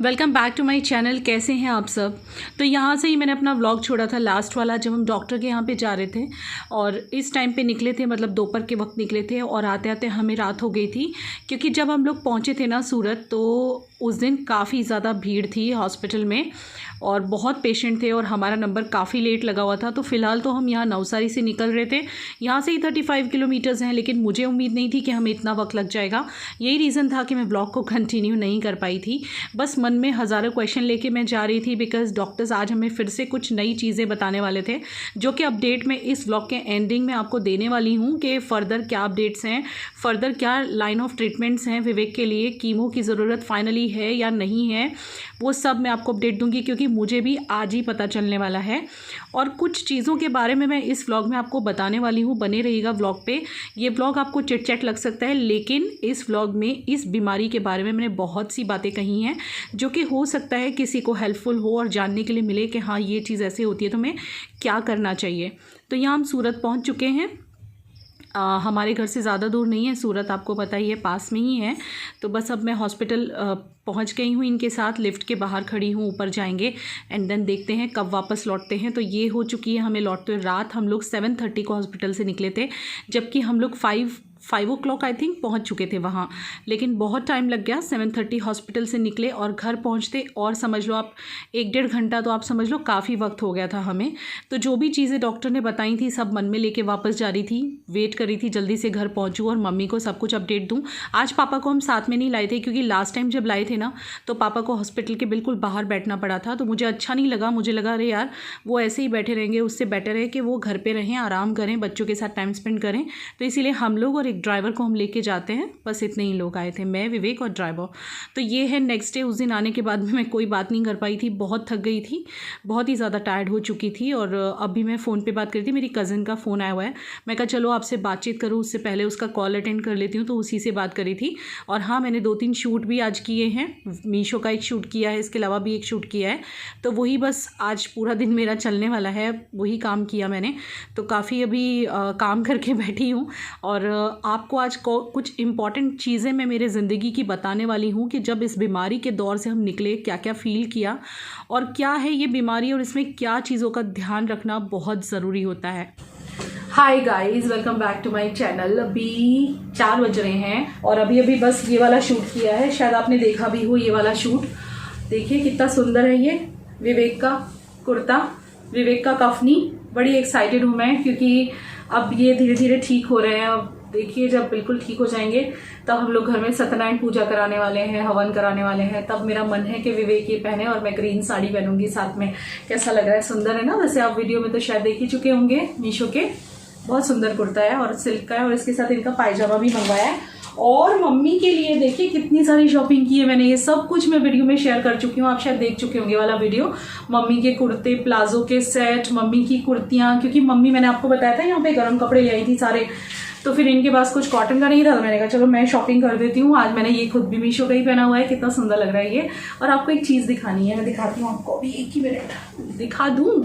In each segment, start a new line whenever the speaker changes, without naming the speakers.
Welcome back to my channel. कैसे हैं आप सब। तो यहाँ से ही मैंने अपना व्लॉग छोड़ा था लास्ट वाला, जब हम डॉक्टर के यहाँ पे जा रहे थे और इस टाइम पे निकले थे, मतलब दोपहर के वक्त निकले थे और आते आते हमें रात हो गई थी। क्योंकि जब हम लोग पहुँचे थे ना सूरत, तो उस दिन काफ़ी ज़्यादा भीड़ थी हॉस्पिटल में और बहुत पेशेंट थे और हमारा नंबर काफ़ी लेट लगा हुआ था। तो फ़िलहाल तो हम यहाँ नवसारी से निकल रहे थे, यहाँ से ही 35 किलोमीटर्स हैं, लेकिन मुझे उम्मीद नहीं थी कि हमें इतना वक्त लग जाएगा। यही रीज़न था कि मैं ब्लॉग को कंटिन्यू नहीं कर पाई थी। बस मन में हज़ारों क्वेश्चन लेके मैं जा रही थी, बिकॉज़ डॉक्टर्स आज हमें फिर से कुछ नई चीज़ें बताने वाले थे, जो कि अपडेट मैं इस ब्लॉग के एंडिंग में आपको देने वाली हूँ कि फ़र्दर क्या अपडेट्स हैं, फ़र्दर क्या लाइन ऑफ ट्रीटमेंट्स हैं विवेक के लिए, कीमो की ज़रूरत फाइनली है या नहीं है, वो सब मैं आपको अपडेट दूंगी, क्योंकि मुझे भी आज ही पता चलने वाला है। और कुछ चीज़ों के बारे में मैं इस व्लॉग में आपको बताने वाली हूँ। बने रहिएगा व्लॉग पे। ये व्लॉग आपको चिट चैट लग सकता है, लेकिन इस व्लॉग में इस बीमारी के बारे में मैंने बहुत सी बातें कही हैं, जो कि हो सकता है किसी को हेल्पफुल हो और जानने के लिए मिले कि हाँ ये चीज़ ऐसे होती है तो हमें क्या करना चाहिए। तो यहाँ हम सूरत पहुँच चुके हैं। हमारे घर से ज़्यादा दूर नहीं है सूरत, आपको पता ही है, पास में ही है। तो बस अब मैं हॉस्पिटल पहुंच गई हूँ इनके साथ, लिफ्ट के बाहर खड़ी हूँ, ऊपर जाएंगे एंड देन देखते हैं कब वापस लौटते हैं। तो ये हो चुकी है हमें लौटते हुए रात। हम लोग 7:30 को हॉस्पिटल से निकले थे, जबकि हम लोग 5 o'clock आई थिंक पहुंच चुके थे वहाँ, लेकिन बहुत टाइम लग गया। 7:30 हॉस्पिटल से निकले और घर पहुंचते और समझ लो आप 1-1.5 घंटा, तो आप समझ लो काफ़ी वक्त हो गया था हमें। तो जो भी चीज़ें डॉक्टर ने बताई थी सब मन में लेके वापस जा रही थी, वेट करी थी जल्दी से घर पहुँचूँ और मम्मी को सब कुछ अपडेट दूँ। आज पापा को हम साथ में नहीं लाए थे, क्योंकि लास्ट टाइम जब लाए थे ना तो पापा को हॉस्पिटल के बिल्कुल बाहर बैठना पड़ा था, तो मुझे अच्छा नहीं लगा। मुझे लगा अरे यार वो ऐसे ही बैठे रहेंगे, उससे बेटर है कि वो घर पर रहें, आराम करें, बच्चों के साथ टाइम स्पेंड करें। तो इसीलिए हम लोग और एक ड्राइवर को हम लेके जाते हैं, बस इतने ही लोग आए थे, मैं, विवेक और ड्राइवर। तो ये है नेक्स्ट डे। उस दिन आने के बाद भी मैं कोई बात नहीं कर पाई थी, बहुत थक गई थी, बहुत ही ज़्यादा टायर्ड हो चुकी थी। और अभी मैं फ़ोन पे बात कर रही थी, मेरी कज़न का फ़ोन आया हुआ है, मैं कहा चलो आपसे बातचीत करूँ, उससे पहले उसका कॉल अटेंड कर लेती हूँ, तो उसी से बात करी थी। और हाँ, मैंने 2-3 शूट भी आज किए हैं। मीशो का एक शूट किया है, इसके अलावा भी एक शूट किया है। तो वही बस आज पूरा दिन मेरा चलने वाला है, वही काम किया मैंने। तो काफ़ी अभी काम करके बैठी हूँ और आपको आज कुछ इम्पॉर्टेंट चीज़ें मैं मेरे ज़िंदगी की बताने वाली हूँ कि जब इस बीमारी के दौर से हम निकले, क्या क्या फ़ील किया और क्या है ये बीमारी और इसमें क्या चीज़ों का ध्यान रखना बहुत ज़रूरी होता है। Hi guys, welcome back to my channel. अभी 4 बज रहे हैं और अभी बस ये वाला शूट किया है, शायद आपने देखा भी हो ये वाला शूट। देखिए कितना सुंदर है ये, विवेक का कुर्ता, विवेक का कफनी। बड़ी एक्साइटेड हूँ मैं, क्योंकि अब ये धीरे धीरे ठीक हो रहे हैं। अब देखिए जब बिल्कुल ठीक हो जाएंगे तब हम लोग घर में सत्यनारायण पूजा कराने वाले हैं, हवन कराने वाले हैं। तब मेरा मन है कि विवेक ये पहने और मैं ग्रीन साड़ी पहनूंगी साथ में। कैसा लग रहा है? सुंदर है ना? वैसे आप वीडियो में तो शायद देख ही चुके होंगे मीशो के। बहुत सुंदर कुर्ता है और सिल्क का है, और इसके साथ इनका पायजामा भी मंगवाया है। और मम्मी के लिए देखिए कितनी सारी शॉपिंग की है मैंने, ये सब कुछ मैं वीडियो में शेयर कर चुकी हूँ, आप शायद देख चुके होंगे वाला वीडियो। मम्मी के कुर्ते, प्लाजो के सेट, मम्मी की कुर्तियाँ, क्योंकि मम्मी, मैंने आपको बताया था यहाँ पे गर्म कपड़े ले आई थी सारे, तो फिर इनके पास कुछ कॉटन का नहीं था, तो मैंने कहा चलो मैं शॉपिंग कर देती हूँ। आज मैंने ये खुद भी मीशो का ही पहना हुआ है, कितना सुंदर लग रहा है ये। और आपको एक चीज़ दिखानी है, मैं दिखाती हूँ आपको अभी, 1 ही मिनट दिखा दूँ।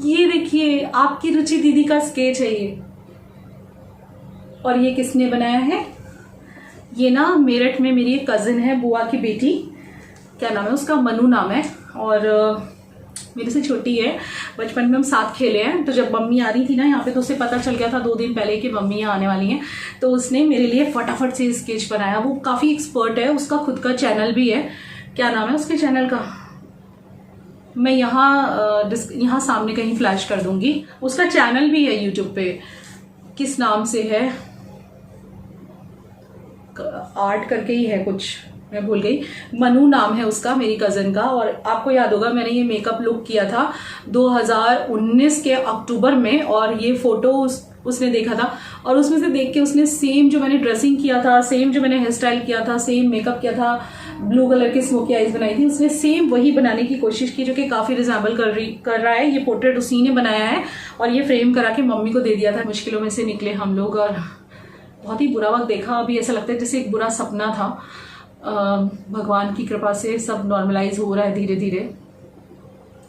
ये देखिए, आपकी रुचि दीदी का स्केच है ये। और ये किसने बनाया है? ये ना मेरठ में मेरी एक कज़न है, बुआ की बेटी, क्या नाम है उसका, मनु नाम है, और मेरे से छोटी है। बचपन में हम साथ खेले हैं। तो जब मम्मी आ रही थी ना यहाँ पे, तो उसे पता चल गया था 2 दिन पहले कि मम्मी यहाँ आने वाली हैं, तो उसने मेरे लिए फटाफट से स्केच बनाया। वो काफ़ी एक्सपर्ट है, उसका खुद का चैनल भी है। क्या नाम है उसके चैनल का? मैं यहाँ सामने कहीं फ्लैश कर दूंगी। उसका चैनल भी है यूट्यूब पे, किस नाम से है, आर्ट करके ही है कुछ, मैं भूल गई। मनु नाम है उसका, मेरी कज़न का। और आपको याद होगा मैंने ये मेकअप लुक किया था 2019 के अक्टूबर में, और ये फोटो उसने देखा था, और उसमें से देख के उसने सेम जो मैंने ड्रेसिंग किया था, सेम जो मैंने हेयर स्टाइल किया था, सेम मेकअप किया था, ब्लू कलर की स्मोकी आईज बनाई थी, उसने सेम वही बनाने की कोशिश की, जो कि काफ़ी रिजेंबल कर रहा है। ये पोर्ट्रेट उसी ने बनाया है और ये फ्रेम करा के मम्मी को दे दिया था। मुश्किलों में से निकले हम लोग और बहुत ही बुरा वक्त देखा। अभी ऐसा लगता है जैसे एक बुरा सपना था। भगवान की कृपा से सब नॉर्मलाइज हो रहा है धीरे धीरे।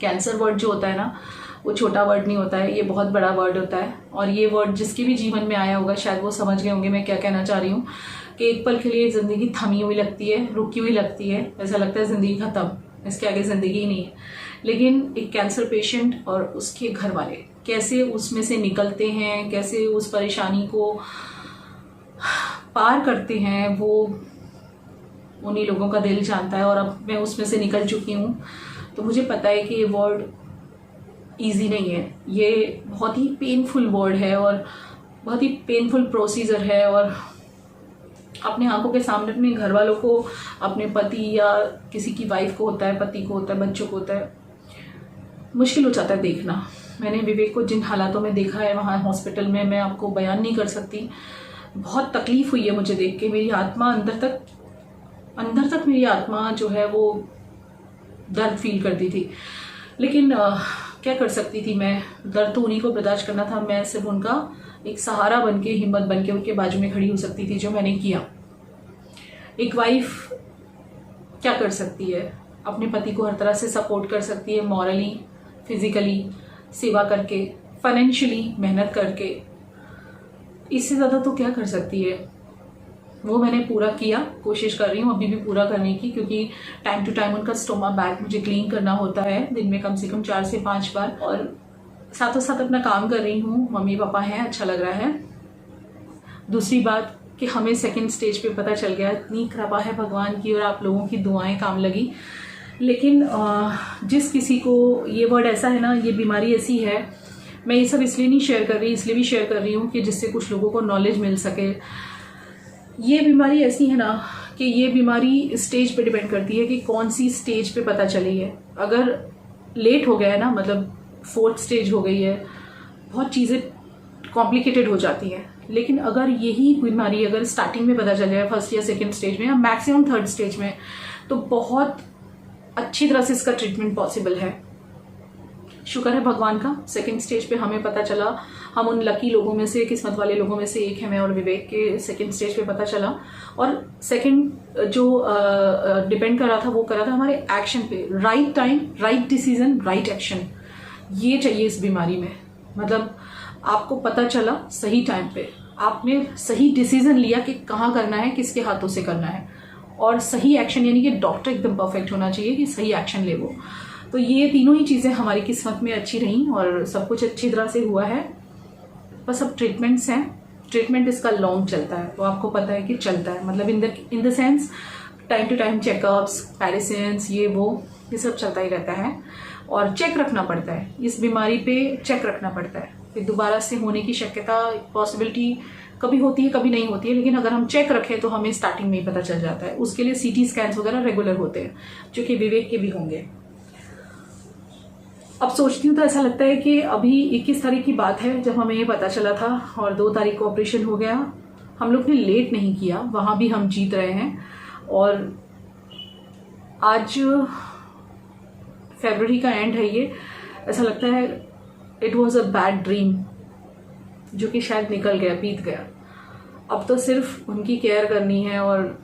कैंसर वर्ड जो होता है ना, वो छोटा वर्ड नहीं होता है, ये बहुत बड़ा वर्ड होता है। और ये वर्ड जिसके भी जीवन में आया होगा शायद वो समझ गए होंगे मैं क्या कहना चाह रही हूँ, कि एक पल के लिए ज़िंदगी थमी हुई लगती है, रुकी हुई लगती है, ऐसा लगता है ज़िंदगी ख़त्म, इसके आगे ज़िंदगी ही नहीं है। लेकिन एक कैंसर पेशेंट और उसके घर वाले कैसे उसमें से निकलते हैं, कैसे उस परेशानी को पार करते हैं, वो उन्हीं लोगों का दिल जानता है। और अब मैं उसमें से निकल चुकी हूँ, तो मुझे पता है कि ये वर्ड ईजी नहीं है, ये बहुत ही पेनफुल वर्ड है और बहुत ही पेनफुल प्रोसीजर है। और अपने आंखों के सामने अपने घर वालों को, अपने पति या किसी की वाइफ को होता है, पति को होता है, बच्चों को होता है, मुश्किल हो जाता है देखना। मैंने विवेक को जिन हालातों में देखा है वहाँ हॉस्पिटल में, मैं आपको बयान नहीं कर सकती। बहुत तकलीफ़ हुई है मुझे देख के, मेरी आत्मा अंदर तक मेरी आत्मा जो है वो दर्द फील करती थी। लेकिन क्या कर सकती थी मैं, दर्द तो उन्हीं को बर्दाश्त करना था, मैं सिर्फ उनका एक सहारा बन के, हिम्मत बन के उनके बाजू में खड़ी हो सकती थी, जो मैंने किया। एक वाइफ क्या कर सकती है, अपने पति को हर तरह से सपोर्ट कर सकती है, मॉरली, फिजिकली, सेवा करके, फाइनेंशियली मेहनत करके, इससे ज़्यादा तो क्या कर सकती है। वो मैंने पूरा किया, कोशिश कर रही हूँ अभी भी पूरा करने की, क्योंकि टाइम टू टाइम उनका स्टोमा बैग मुझे क्लीन करना होता है, दिन में कम से कम 4 से 5 बार। और साथों साथ अपना काम कर रही हूँ, मम्मी पापा हैं, अच्छा लग रहा है। दूसरी बात कि हमें सेकंड स्टेज पे पता चल गया, इतनी कृपा है भगवान की और आप लोगों की दुआएं काम लगी। लेकिन जिस किसी को ये वर्ड ऐसा है ना, ये बीमारी ऐसी है, मैं ये सब इसलिए नहीं शेयर कर रही, इसलिए भी शेयर कर रही हूँ कि जिससे कुछ लोगों को नॉलेज मिल सके। ये बीमारी ऐसी है ना कि ये बीमारी स्टेज पे डिपेंड करती है कि कौन सी स्टेज पे पता चली है। अगर लेट हो गया है ना, मतलब 4th स्टेज हो गई है, बहुत चीज़ें कॉम्प्लिकेटेड हो जाती हैं। लेकिन अगर यही बीमारी अगर स्टार्टिंग में पता चल जाए, 1st या 2nd स्टेज में या मैक्सिमम 3rd स्टेज में, तो बहुत अच्छी तरह से इसका ट्रीटमेंट पॉसिबल है। शुक्र है भगवान का, 2nd स्टेज पे हमें पता चला। हम उन लकी लोगों में से, किस्मत वाले लोगों में से एक है मैं और विवेक, के 2nd स्टेज पे पता चला। और 2nd जो डिपेंड कर रहा था, वो कर रहा था हमारे एक्शन पे, right time, right decision, right action. ये चाहिए इस बीमारी में, मतलब आपको पता चला सही टाइम पे, आपने सही डिसीजन लिया कि कहाँ करना है, किसके हाथों से करना है, और सही एक्शन, यानी कि डॉक्टर एकदम परफेक्ट होना चाहिए कि सही एक्शन ले वो। तो ये तीनों ही चीज़ें हमारी किस्मत में अच्छी रहीं और सब कुछ अच्छी तरह से हुआ है। बस अब ट्रीटमेंट्स हैं, ट्रीटमेंट इसका लॉन्ग चलता है, तो आपको पता है कि चलता है, मतलब in the sense time to time checkups, medicines, ये सब चलता ही रहता है। और चेक रखना पड़ता है, इस बीमारी पे चेक रखना पड़ता है, फिर दोबारा से होने की शक्यता, पॉसिबिलिटी कभी होती है कभी नहीं होती है। लेकिन अगर हम चेक रखें तो हमें स्टार्टिंग में ही पता चल जाता है। उसके लिए CT स्कैन्स वगैरह रेगुलर होते हैं, जो कि विवेक के भी होंगे। अब सोचती हूँ तो ऐसा लगता है कि अभी 21 तारीख की बात है जब हमें ये पता चला था, और 2 तारीख को ऑपरेशन हो गया। हम लोग ने लेट नहीं किया, वहाँ भी हम जीत रहे हैं। और आज फरवरी का एंड है, ये ऐसा लगता है it was a bad dream, जो कि शायद निकल गया, बीत गया। अब तो सिर्फ उनकी केयर करनी है और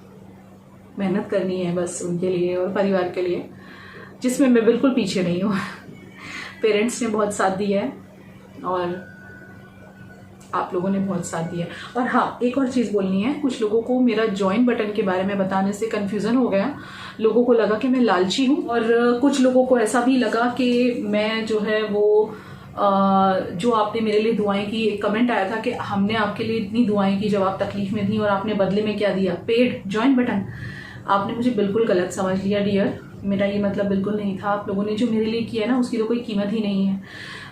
मेहनत करनी है बस उनके लिए और परिवार के लिए, जिसमें मैं बिल्कुल पीछे नहीं हूँ। पेरेंट्स ने बहुत साथ दिया है और आप लोगों ने बहुत साथ दिया है। और हाँ, एक और चीज़ बोलनी है, कुछ लोगों को मेरा ज्वाइन बटन के बारे में बताने से कन्फ्यूज़न हो गया। लोगों को लगा कि मैं लालची हूँ, और कुछ लोगों को ऐसा भी लगा कि मैं जो है वो जो आपने मेरे लिए दुआएं की, एक कमेंट आया था कि हमने आपके लिए इतनी दुआएं की जब आप तकलीफ में थी और आपने बदले में क्या दिया, पेड ज्वाइन बटन। आपने मुझे बिल्कुल गलत समझ लिया डियर, मेरा ये मतलब बिल्कुल नहीं था। आप लोगों ने जो मेरे लिए किया है ना, उसकी तो कोई कीमत ही नहीं है।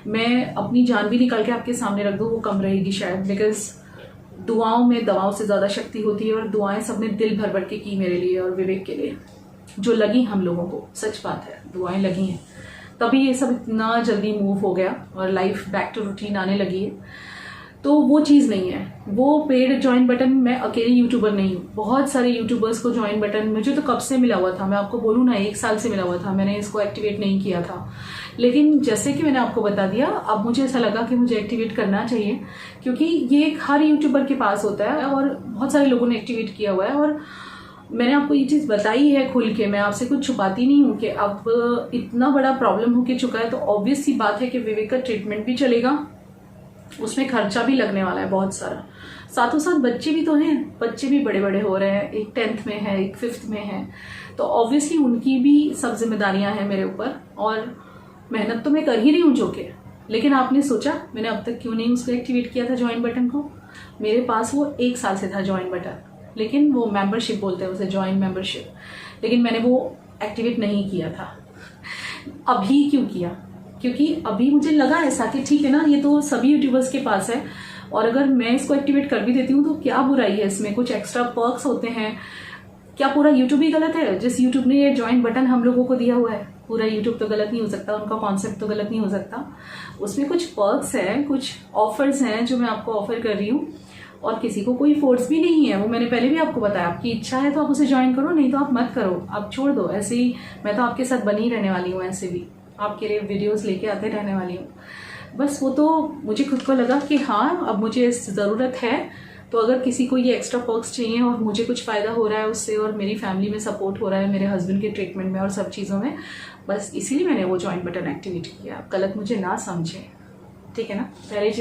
मैं अपनी जान भी निकाल के आपके सामने रख दूँ वो कम रहेगी शायद, बिकॉज दुआओं में दवाओं से ज़्यादा शक्ति होती है। और दुआएं सबने दिल भर भर के की मेरे लिए और विवेक के लिए, जो लगी हम लोगों को, सच बात है, दुआएं लगी हैं, तभी ये सब इतना जल्दी मूव हो गया और लाइफ बैक टू रूटीन आने लगी है। तो वो चीज़ नहीं है, वो पेड ज्वाइन बटन। मैं अकेले यूट्यूबर नहीं हूँ, बहुत सारे यूट्यूबर्स को ज्वाइन बटन मुझे तो कब से मिला हुआ था, मैं आपको बोलूँ ना, 1 साल से मिला हुआ था। मैंने इसको एक्टिवेट नहीं किया था, लेकिन जैसे कि मैंने आपको बता दिया, अब मुझे ऐसा लगा कि मुझे एक्टिवेट करना चाहिए, क्योंकि ये हर यूट्यूबर के पास होता है और बहुत सारे लोगों ने एक्टिवेट किया हुआ है। और मैंने आपको ये चीज़ बताई है खुल के, मैं आपसे कुछ छुपाती नहीं हूँ कि अब इतना बड़ा प्रॉब्लम होके चुका है तो ऑब्वियस सी बात है कि विवेक का ट्रीटमेंट भी चलेगा, उसमें खर्चा भी लगने वाला है बहुत सारा। साथों साथ बच्चे भी तो हैं, बच्चे भी बड़े बड़े हो रहे हैं, एक 10th में है, एक 5th में है, तो ऑब्वियसली उनकी भी सब जिम्मेदारियां हैं मेरे ऊपर। और मेहनत तो मैं कर ही रही हूँ जो कि, लेकिन आपने सोचा मैंने अब तक क्यों नहीं उसको एक्टिवेट किया था ज्वाइन बटन को। मेरे पास वो 1 साल से था ज्वाइन बटन, लेकिन वो मेंबरशिप बोलते हैं उसे, ज्वाइन मेंबरशिप, लेकिन मैंने वो एक्टिवेट नहीं किया था। अभी क्यों किया? क्योंकि अभी मुझे लगा ऐसा कि ठीक है ना, ये तो सभी यूट्यूबर्स के पास है, और अगर मैं इसको एक्टिवेट कर भी देती हूँ तो क्या बुराई है इसमें, कुछ एक्स्ट्रा पर्क्स होते हैं। क्या पूरा यूट्यूब ही गलत है? जिस यूट्यूब ने ये ज्वाइन बटन हम लोगों को दिया हुआ है, पूरा यूट्यूब तो गलत नहीं हो सकता, उनका कॉन्सेप्ट तो गलत नहीं हो सकता। उसमें कुछ पर्क्स हैं, कुछ ऑफर्स हैं जो मैं आपको ऑफर कर रही हूँ, और किसी को कोई फोर्स भी नहीं है। वो मैंने पहले भी आपको बताया, आपकी इच्छा है तो आप उसे ज्वाइन करो, नहीं तो आप मत करो, आप छोड़ दो। ऐसे ही मैं तो आपके साथ बनी रहने वाली हूँ, ऐसे भी आपके लिए वीडियोस लेके आते रहने वाली हूँ। बस वो तो मुझे खुद को लगा कि हाँ अब मुझे ज़रूरत है, तो अगर किसी को ये एक्स्ट्रा पर्क्स चाहिए और मुझे कुछ फ़ायदा हो रहा है उससे, और मेरी फैमिली में सपोर्ट हो रहा है मेरे हस्बैंड के ट्रीटमेंट में और सब चीज़ों में, बस इसीलिए मैंने वो ज्वाइन बटन एक्टिवेट किया। आप गलत मुझे ना समझें, ठीक है ना।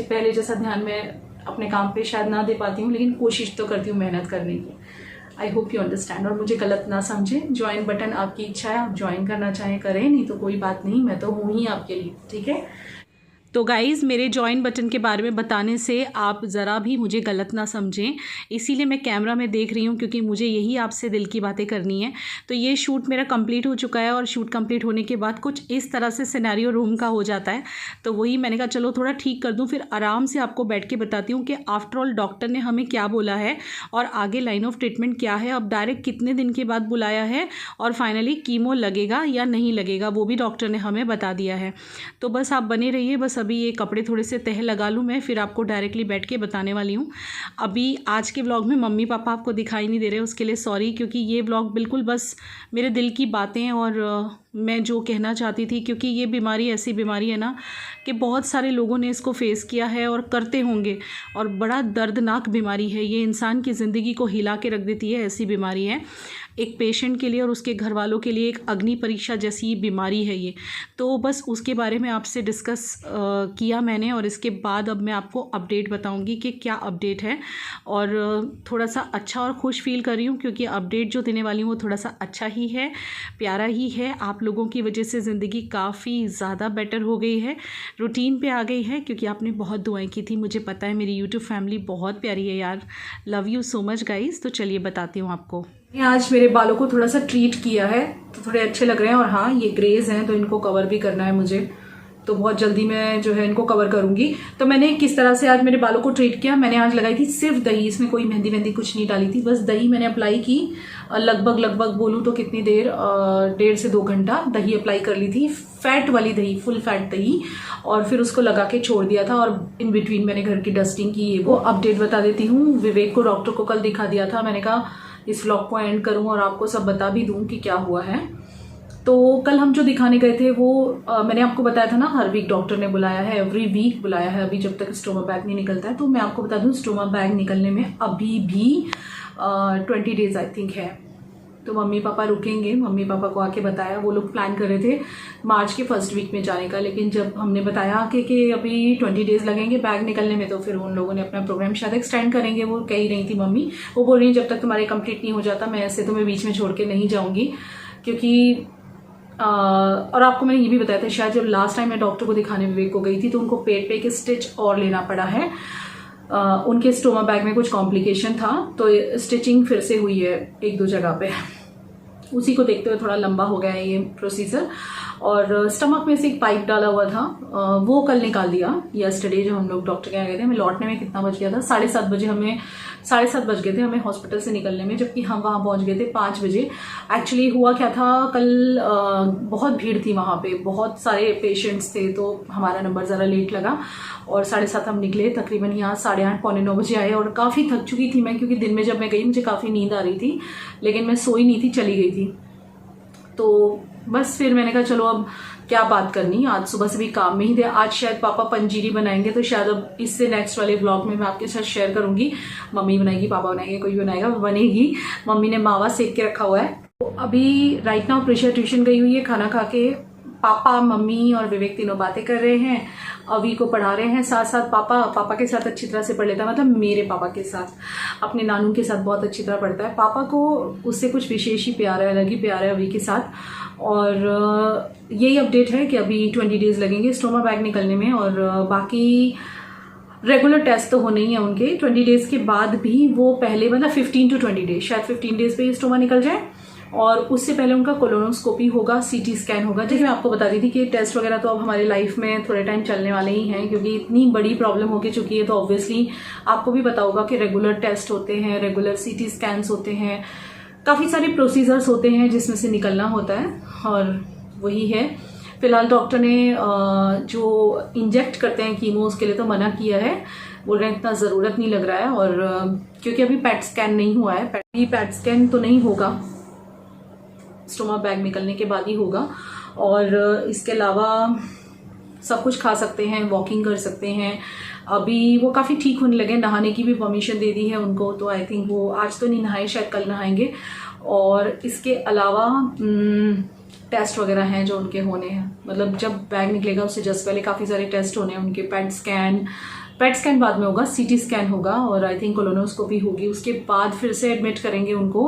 पहले जैसा ध्यान मैं अपने काम पे शायद ना दे पाती हूँ, लेकिन कोशिश तो करती हूँ मेहनत करने की। आई होप यू अंडरस्टैंड, और मुझे गलत ना समझें। ज्वाइन बटन आपकी इच्छा है, आप ज्वाइन करना चाहें करें, नहीं तो कोई बात नहीं, मैं तो हूँ ही आपके लिए, ठीक है। तो गाइज़, मेरे ज्वाइन बटन के बारे में बताने से आप ज़रा भी मुझे गलत ना समझें, इसीलिए मैं कैमरा में देख रही हूँ, क्योंकि मुझे यही आपसे दिल की बातें करनी है। तो ये शूट मेरा कंप्लीट हो चुका है, और शूट कंप्लीट होने के बाद कुछ इस तरह से सिनेरियो रूम का हो जाता है, तो वही मैंने कहा चलो थोड़ा ठीक कर दूँ, फिर आराम से आपको बैठ के बताती हूँ कि आफ्टर ऑल डॉक्टर ने हमें क्या बोला है, और आगे लाइन ऑफ ट्रीटमेंट क्या है, अब डायरेक्ट कितने दिन के बाद बुलाया है, और फाइनली कीमो लगेगा या नहीं लगेगा वो भी डॉक्टर ने हमें बता दिया है। तो बस आप बने रहिए, बस अभी ये कपड़े थोड़े से तह लगा लूँ मैं, फिर आपको डायरेक्टली बैठ के बताने वाली हूँ। अभी आज के व्लॉग में मम्मी पापा आपको दिखाई नहीं दे रहे, उसके लिए सॉरी, क्योंकि ये व्लॉग बिल्कुल बस मेरे दिल की बातें और मैं जो कहना चाहती थी, क्योंकि ये बीमारी ऐसी बीमारी है ना कि बहुत सारे लोगों ने इसको फेस किया है और करते होंगे, और बड़ा दर्दनाक बीमारी है ये, इंसान की ज़िंदगी को हिला के रख देती है, ऐसी बीमारी है। एक पेशेंट के लिए और उसके घर वालों के लिए एक अग्नि परीक्षा जैसी बीमारी है ये। तो बस उसके बारे में आपसे डिस्कस किया मैंने, और इसके बाद अब मैं आपको अपडेट बताऊंगी कि क्या अपडेट है, और थोड़ा सा अच्छा और खुश फील कर रही हूँ, क्योंकि अपडेट जो देने वाली हूँ वो थोड़ा सा अच्छा ही है, प्यारा ही है। आप लोगों की वजह से ज़िंदगी काफ़ी ज़्यादा बेटर हो गई है, रूटीन पे आ गई है, क्योंकि आपने बहुत दुआएं की थी, मुझे पता है। मेरी यूट्यूब फैमिली बहुत प्यारी है यार, love you so much guys. तो चलिए बताती हूँ आपको। आज मेरे बालों को थोड़ा सा ट्रीट किया है, तो थोड़े अच्छे लग रहे हैं, और हाँ ये ग्रेज हैं तो इनको कवर भी करना है मुझे, तो बहुत जल्दी मैं जो है इनको कवर करूंगी। तो मैंने किस तरह से आज मेरे बालों को ट्रीट किया, मैंने आज लगाई थी सिर्फ दही, इसमें कोई मेहंदी वेहंदी कुछ नहीं डाली थी, बस दही मैंने अप्लाई की। लगभग बोलूँ तो कितनी देर, 1.5 से 2 घंटा दही अप्लाई कर ली थी, फैट वाली दही, फुल फैट दही, और फिर उसको लगा के छोड़ दिया था, और इन बिटवीन मैंने घर की डस्टिंग की। वो अपडेट बता देती हूँ। विवेक को डॉक्टर को कल दिखा दिया था, मैंने कहा इस व्लॉग को एंड करूँ और आपको सब बता भी दूँ कि क्या हुआ है। तो कल हम जो दिखाने गए थे वो मैंने आपको बताया था ना, हर वीक डॉक्टर ने बुलाया है, एवरी वीक बुलाया है, अभी जब तक स्टोमा बैग नहीं निकलता है। तो मैं आपको बता दूं, स्टोमा बैग निकलने में अभी भी 20 डेज आई थिंक है। तो मम्मी पापा रुकेंगे, मम्मी पापा को आके बताया, वो लोग प्लान कर रहे थे मार्च के फर्स्ट वीक में जाने का, लेकिन जब हमने बताया कि अभी 20 डेज लगेंगे बैग निकलने में, तो फिर उन लोगों ने अपना प्रोग्राम शायद एक्सटेंड करेंगे। वो कह ही रही थी मम्मी, वो बोल रही है जब तक तुम्हारे कंप्लीट नहीं हो जाता मैं ऐसे तुम्हें बीच में छोड़ के नहीं जाऊँगी, क्योंकि और आपको मैंने ये भी बताया था शायद, जब लास्ट टाइम मैं डॉक्टर को दिखाने विवेक को गई थी तो उनको पेट पे एक स्टिच और लेना पड़ा है। उनके स्टोमा बैग में कुछ कॉम्प्लिकेशन था, तो स्टिचिंग फिर से हुई है 1-2 जगह पे। उसी को देखते हुए थोड़ा लंबा हो गया है ये प्रोसीजर। और स्टमक में से एक पाइप डाला हुआ था, वो कल निकाल दिया। यस्टरडे जब हम लोग डॉक्टर के यहाँ गए थे, हमें लौटने में कितना बज गया था, 7:30 बजे, हमें 7:30 बज गए थे हमें हॉस्पिटल से निकलने में, जबकि हम वहाँ पहुँच गए थे 5 बजे। एक्चुअली हुआ क्या था, कल बहुत भीड़ थी वहाँ पे, बहुत सारे पेशेंट्स थे, तो हमारा नंबर ज़रा लेट लगा, और 7:30 हम निकले, तकरीबन यहाँ 8:30 पौने 9 बजे आए। और काफ़ी थक चुकी थी मैं, क्योंकि दिन में जब मैं गई मुझे काफ़ी नींद आ रही थी, लेकिन मैं सोई नहीं थी, चली गई थी। तो बस फिर मैंने कहा चलो अब क्या बात करनी, आज सुबह से भी काम में ही थे। आज शायद पापा पंजीरी बनाएंगे, तो शायद अब इससे नेक्स्ट वाले ब्लॉग में मैं आपके साथ शेयर करूंगी। मम्मी बनाएगी, पापा बनाएंगे, कोई बनाएगा, बनेगी। मम्मी ने मावा सेक के रखा हुआ है। तो अभी राइट नाउ प्रिशा ट्यूशन गई हुई है। खाना खा के पापा, मम्मी और विवेक तीनों बातें कर रहे हैं, अवी को पढ़ा रहे हैं। साथ साथ पापा के साथ अच्छी तरह से पढ़ लेता है, मतलब मेरे पापा के साथ। अपने नानू के साथ बहुत अच्छी तरह पढ़ता है। पापा को उससे कुछ विशेष ही प्यार है, अलग ही प्यार है अवी के साथ। और यही अपडेट है कि अभी 20 डेज लगेंगे स्टोमा बैग निकलने में, और बाकी रेगुलर टेस्ट तो होने ही है उनके 20 डेज के बाद भी। वो पहले मतलब 15 to 20 डेज, शायद 15 डेज पे स्टोमा निकल जाए, और उससे पहले उनका कोलोनोस्कोपी होगा, सीटी स्कैन होगा। जैसे मैं आपको बता दी थी कि टेस्ट वगैरह तो अब हमारी लाइफ में थोड़े टाइम चलने वाले ही हैं, क्योंकि इतनी बड़ी प्रॉब्लम हो चुकी है। तो ऑब्वियसली आपको भी पता होगा कि रेगुलर टेस्ट होते हैं, रेगुलर सीटी स्कैन्स होते हैं, काफ़ी सारे प्रोसीजर्स होते हैं जिसमें से निकलना होता है, और वही है। फिलहाल डॉक्टर ने जो इंजेक्ट करते हैं कीमो, उसके लिए तो मना किया है, बोल रहे हैं इतना ज़रूरत नहीं लग रहा है। और क्योंकि अभी पैट स्कैन नहीं हुआ है, पैट स्कैन तो नहीं होगा, स्टोमा बैग निकलने के बाद ही होगा। और इसके अलावा सब कुछ खा सकते हैं, वॉकिंग कर सकते हैं। अभी वो काफ़ी ठीक होने लगे, नहाने की भी परमिशन दे दी है उनको, तो आई थिंक वो आज तो नहीं नहाए, शायद कल नहाएंगे। और इसके अलावा टेस्ट वगैरह हैं जो उनके होने हैं, मतलब जब बैग निकलेगा उससे जस्ट पहले काफ़ी सारे टेस्ट होने हैं उनके। पैट स्कैन बाद में होगा, सीटी स्कैन होगा, और आई थिंक कोलोनोस्कोपी होगी। उसके बाद फिर से एडमिट करेंगे उनको,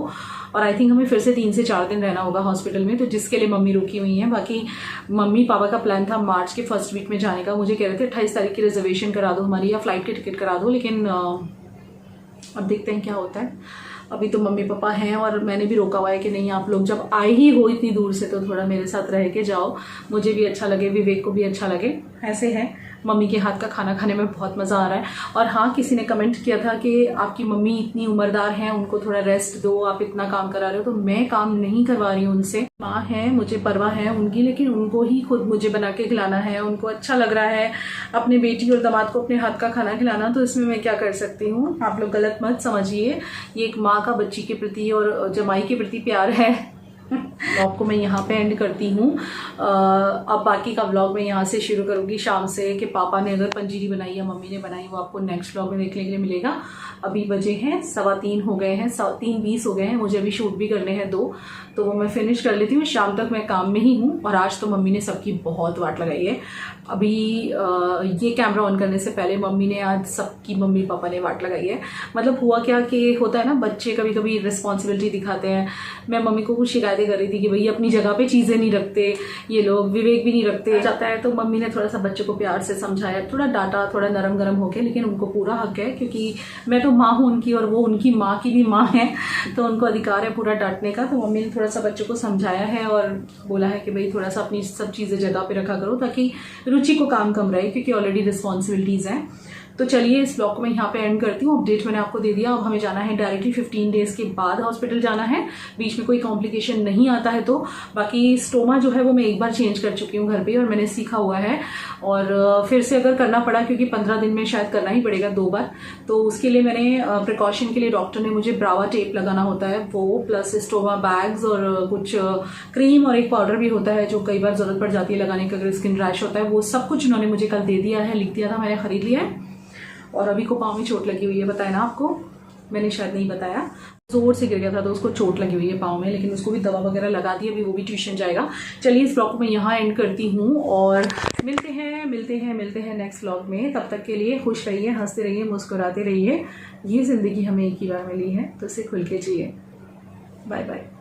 और आई थिंक हमें फिर से 3 से 4 दिन रहना होगा हॉस्पिटल में, तो जिसके लिए मम्मी रुकी हुई हैं। बाकी मम्मी पापा का प्लान था मार्च के फर्स्ट वीक में जाने का। मुझे कह रहे थे 28 तारीख की रिजर्वेशन करा दो हमारी, या फ्लाइट की टिकट करा दो, लेकिन अब देखते हैं क्या होता है। अभी तो मम्मी पापा हैं, और मैंने भी रोका हुआ है कि नहीं, आप लोग जब आए ही हो इतनी दूर से तो थोड़ा मेरे साथ रह के जाओ, मुझे भी अच्छा लगे, विवेक को भी अच्छा लगे। ऐसे है, मम्मी के हाथ का खाना खाने में बहुत मज़ा आ रहा है। और हाँ, किसी ने कमेंट किया था कि आपकी मम्मी इतनी उम्रदार हैं, उनको थोड़ा रेस्ट दो, आप इतना काम करा रहे हो। तो मैं काम नहीं करवा रही हूँ उनसे, माँ है, मुझे परवाह है उनकी, लेकिन उनको ही खुद मुझे बना के खिलाना है। उनको अच्छा लग रहा है अपने बेटी और दामाद को अपने हाथ का खाना खिलाना, तो इसमें मैं क्या कर सकती हूँ। आप लोग गलत मत समझिए, ये एक माँ का बच्ची के प्रति और जमाई के प्रति प्यार है। ब्लॉग को मैं यहाँ पे एंड करती हूँ। अब बाकी का ब्लॉग मैं यहाँ से शुरू करूँगी शाम से, कि पापा ने अगर पंजीरी बनाई या मम्मी ने बनाई, वो आपको नेक्स्ट ब्लॉग में देखने के लिए मिलेगा। अभी बजे हैं 3:15 हो गए हैं, 3:20 हो गए हैं। मुझे अभी शूट भी करने हैं 2, तो वो मैं फिनिश कर लेती हूँ। शाम तक मैं काम में ही हूँ, और आज तो मम्मी ने सबकी बहुत वाट लगाई है। अभी ये कैमरा ऑन करने से पहले मम्मी ने आज सबकी, मम्मी पापा ने वाट लगाई है। मतलब हुआ क्या कि होता है ना, बच्चे कभी कभी रिस्पॉन्सिबिलिटी दिखाते हैं। मैं मम्मी को कुछ शिकायतें कर रही थी कि भई अपनी जगह पे चीज़ें नहीं रखते ये लोग, विवेक भी नहीं रखते जाता है। तो मम्मी ने थोड़ा सा बच्चों को प्यार से समझाया, थोड़ा डांटा, थोड़ा नरम गरम होके, लेकिन उनको पूरा हक है, क्योंकि मैं तो माँ हूँ उनकी, और वो उनकी माँ की भी माँ है, तो उनको अधिकार है पूरा डांटने का। तो मम्मी ने थोड़ा सा बच्चों को समझाया है, और बोला है कि भाई थोड़ा सा अपनी सब चीज़ें जगह पे रखा करो, ताकि रुचि को काम कम रहे, क्योंकि ऑलरेडी रिस्पॉन्सिबिलिटीज़ हैं। तो चलिए, इस ब्लॉग को मैं यहाँ पे एंड करती हूँ। अपडेट मैंने आपको दे दिया। अब हमें जाना है डायरेक्टली 15 डेज के बाद हॉस्पिटल जाना है, बीच में कोई कॉम्प्लिकेशन नहीं आता है तो। बाकी स्टोमा जो है वो मैं एक बार चेंज कर चुकी हूँ घर पे, और मैंने सीखा हुआ है। और फिर से अगर करना पड़ा, क्योंकि 15 दिन में शायद करना ही पड़ेगा 2 बार, तो उसके लिए मैंने प्रिकॉशन के लिए डॉक्टर ने मुझे ब्रावा टेप लगाना होता है, वो प्लस स्टोमा बैग्स और कुछ क्रीम और एक पाउडर भी होता है जो कई बार जरूरत पड़ जाती है लगाने का अगर स्किन रैश होता है। वो सब कुछ उन्होंने मुझे कल दे दिया है, लिख दिया था, मैंने खरीद लिया है। और अभी को पाँव में चोट लगी हुई है, बताया ना आपको, मैंने शायद नहीं बताया, जोर से गिर गया था तो उसको चोट लगी हुई है पाँव में, लेकिन उसको भी दवा वगैरह लगा दी, अभी वो भी ट्यूशन जाएगा। चलिए, इस ब्लॉग को मैं यहाँ एंड करती हूँ, और मिलते हैं नेक्स्ट ब्लॉग में। तब तक के लिए खुश रहिए, हंसते रहिए, मुस्कुराते रहिए। ये ज़िंदगी हमें एक ही बार मिली है, तो इसे खुल के जिए। Bye bye.